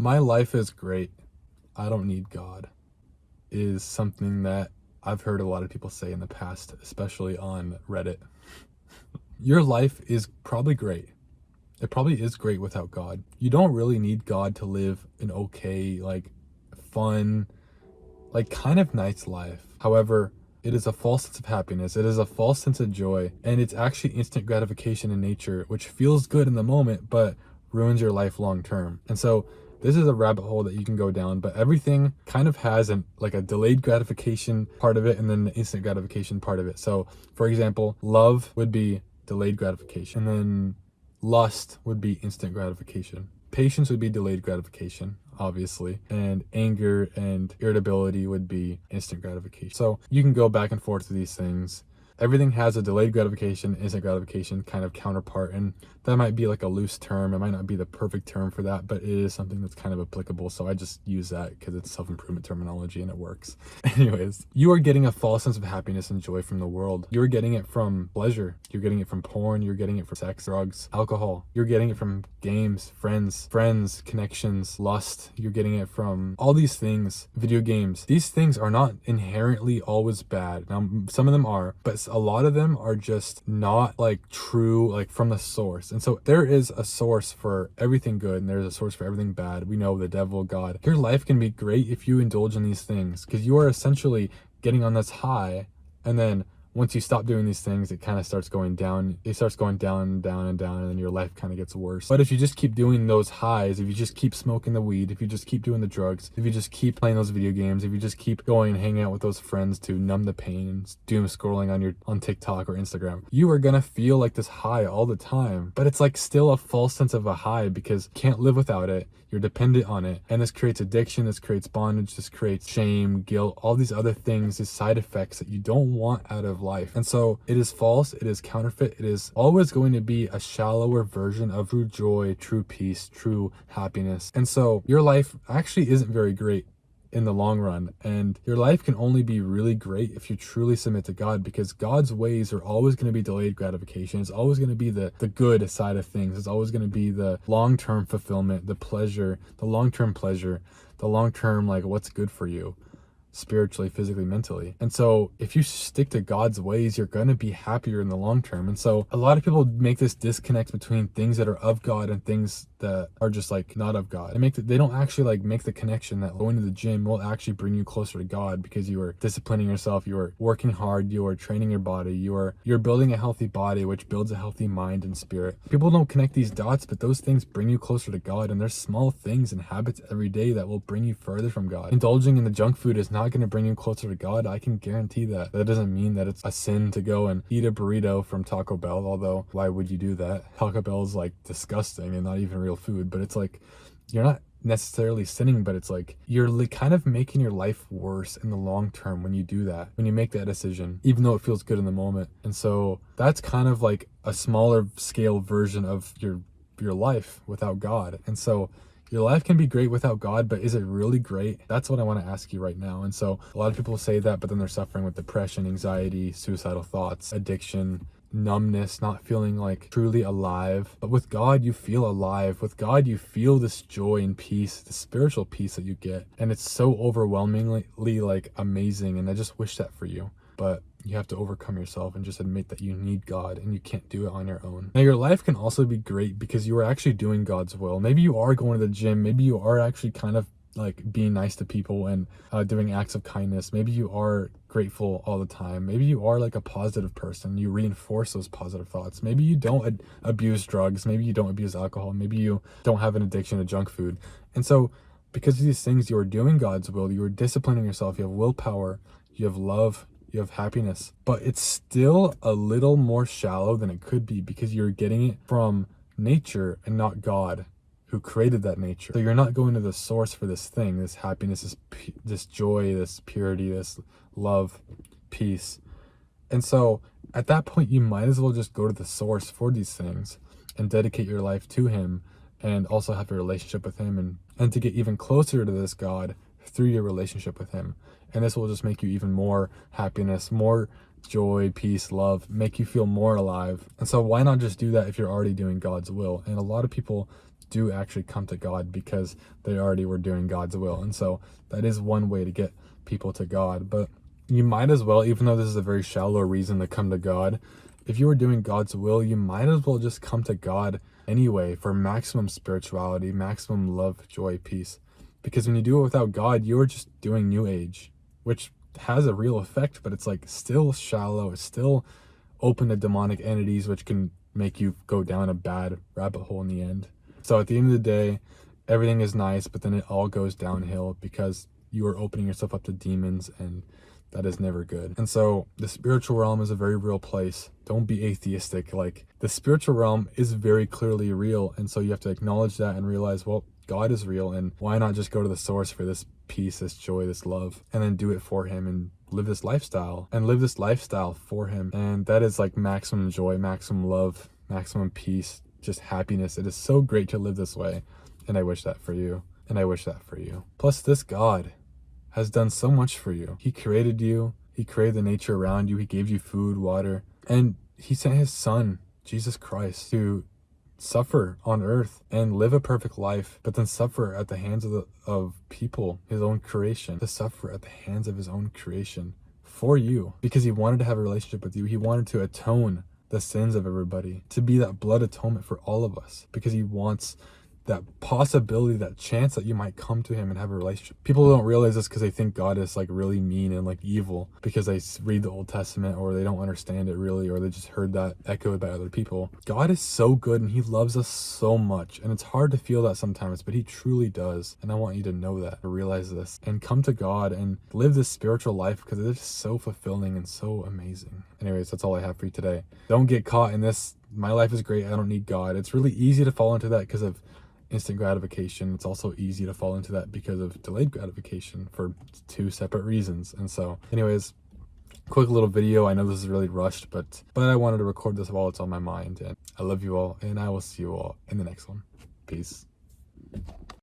My life is great. I don't need God is something that I've heard a lot of people say in the past, especially on Reddit. Your life is probably great. It probably is great without God. You don't really need God to live an okay, like fun, like kind of nice life. However, it is a false sense of happiness. It is a false sense of joy. And it's actually instant gratification in nature, which feels good in the moment, but ruins your life long term. And so this is a rabbit hole that you can go down, but everything kind of has like a delayed gratification part of it and then the instant gratification part of it. So for example, love would be delayed gratification, and then lust would be instant gratification. Patience would be delayed gratification, obviously, and anger and irritability would be instant gratification. So you can go back and forth to these things. Everything has a delayed gratification, instant gratification kind of counterpart, and that might be like a loose term. It might not be the perfect term for that, but it is something that's kind of applicable. So I just use that because it's self-improvement terminology and it works. Anyways, you are getting a false sense of happiness and joy from the world. You're getting it from pleasure. You're getting it from porn. You're getting it from sex, drugs, alcohol. You're getting it from games, friends, connections, lust. You're getting it from all these things, video games. These things are not inherently always bad. Now, some of them are, but a lot of them are just not like true, like from the source. And so there is a source for everything good and there's a source for everything bad. We know the devil, God. Your life can be great if you indulge in these things because you are essentially getting on this high, and then once you stop doing these things, it kind of starts going down. It starts going down and down and down, and then your life kind of gets worse. But if you just keep doing those highs, if you just keep smoking the weed, if you just keep doing the drugs, if you just keep playing those video games, if you just keep going and hanging out with those friends to numb the pain and doom scrolling on TikTok or Instagram, you are gonna feel like this high all the time. But it's like still a false sense of a high because you can't live without it. You're dependent on it. And this creates addiction, this creates bondage, this creates shame, guilt, all these other things, these side effects that you don't want out of life. And so it is false, it is counterfeit, it is always going to be a shallower version of true joy, true peace, true happiness. And so your life actually isn't very great in the long run, and your life can only be really great if you truly submit to God, because God's ways are always going to be delayed gratification. It's always going to be the good side of things. It's always going to be the long-term fulfillment, the pleasure, the long-term pleasure, the long-term like what's good for you spiritually, physically, mentally. And so if you stick to God's ways, you're going to be happier in the long term. And so a lot of people make this disconnect between things that are of God and things that are just like not of God. They don't actually like make the connection that going to the gym will actually bring you closer to God because you are disciplining yourself, you are working hard, you are training your body, you're building a healthy body, which builds a healthy mind and spirit. People don't connect these dots, but those things bring you closer to God, and there's small things and habits every day that will bring you further from God. Indulging in the junk food is not going to bring you closer to God. I can guarantee that. That doesn't mean that it's a sin to go and eat a burrito from Taco Bell, although why would you do that? Taco Bell is like disgusting and not even real food, but it's like you're not necessarily sinning, but it's like you're kind of making your life worse in the long term when you do that, when you make that decision, even though it feels good in the moment. And so that's kind of like a smaller scale version of your life without God. And so your life can be great without God, but is it really great? That's what I want to ask you right now. And so a lot of people say that, but then they're suffering with depression, anxiety, suicidal thoughts, addiction, numbness, not feeling like truly alive. But with God, you feel alive. With God, you feel this joy and peace, the spiritual peace that you get. And it's so overwhelmingly like amazing. And I just wish that for you. But you have to overcome yourself and just admit that you need God and you can't do it on your own. Now, your life can also be great because you are actually doing God's will. Maybe you are going to the gym. Maybe you are actually kind of like being nice to people and doing acts of kindness. Maybe you are grateful all the time. Maybe you are like a positive person. You reinforce those positive thoughts. Maybe you don't abuse drugs. Maybe you don't abuse alcohol. Maybe you don't have an addiction to junk food. And so because of these things, you are doing God's will. You are disciplining yourself. You have willpower. You have love. You have happiness, but it's still a little more shallow than it could be because you're getting it from nature and not God who created that nature. So you're not going to the source for this thing, this happiness, this joy, this purity, this love, peace. And so at that point, you might as well just go to the source for these things and dedicate your life to him and also have a relationship with him and to get even closer to this God through your relationship with him. And this will just make you even more happiness, more joy, peace, love, make you feel more alive. And so why not just do that if you're already doing God's will? And a lot of people do actually come to God because they already were doing God's will. And so that is one way to get people to God. But you might as well, even though this is a very shallow reason to come to God, if you were doing God's will, you might as well just come to God anyway for maximum spirituality, maximum love, joy, peace. Because when you do it without God, you're just doing New Age, which has a real effect, but it's like still shallow. It's still open to demonic entities, which can make you go down a bad rabbit hole in the end. So at the end of the day, everything is nice, but then it all goes downhill because you are opening yourself up to demons, and that is never good. And so the spiritual realm is a very real place. Don't be atheistic. Like, the spiritual realm is very clearly real. And so you have to acknowledge that and realize, well, God is real, and why not just go to the source for this peace, this joy, this love, and then do it for him and live this lifestyle for him. And that is like maximum joy, maximum love, maximum peace, just happiness. It is so great to live this way. And I wish that for you. And I wish that for you. Plus, this God has done so much for you. He created you. He created the nature around you. He gave you food, water, and he sent his son, Jesus Christ, to suffer on earth and live a perfect life, but then suffer at the hands of people, his own creation, to suffer at the hands of his own creation for you, because he wanted to have a relationship with you. He wanted to atone the sins of everybody, to be that blood atonement for all of us, because he wants that possibility, that chance that you might come to him and have a relationship. People don't realize this because they think God is like really mean and like evil because they read the Old Testament, or they don't understand it really, or they just heard that echoed by other people. God is so good and he loves us so much, and it's hard to feel that sometimes, but he truly does. And I want you to know that, to realize this, and come to God and live this spiritual life because it is so fulfilling and so amazing. Anyways, that's all I have for you today. Don't get caught in this, my life is great, I don't need God. It's really easy to fall into that because of instant gratification. It's also easy to fall into that because of delayed gratification for two separate reasons. And so anyways, quick little video. I know this is really rushed, but I wanted to record this while it's on my mind. And I love you all, and I will see you all in the next one. Peace.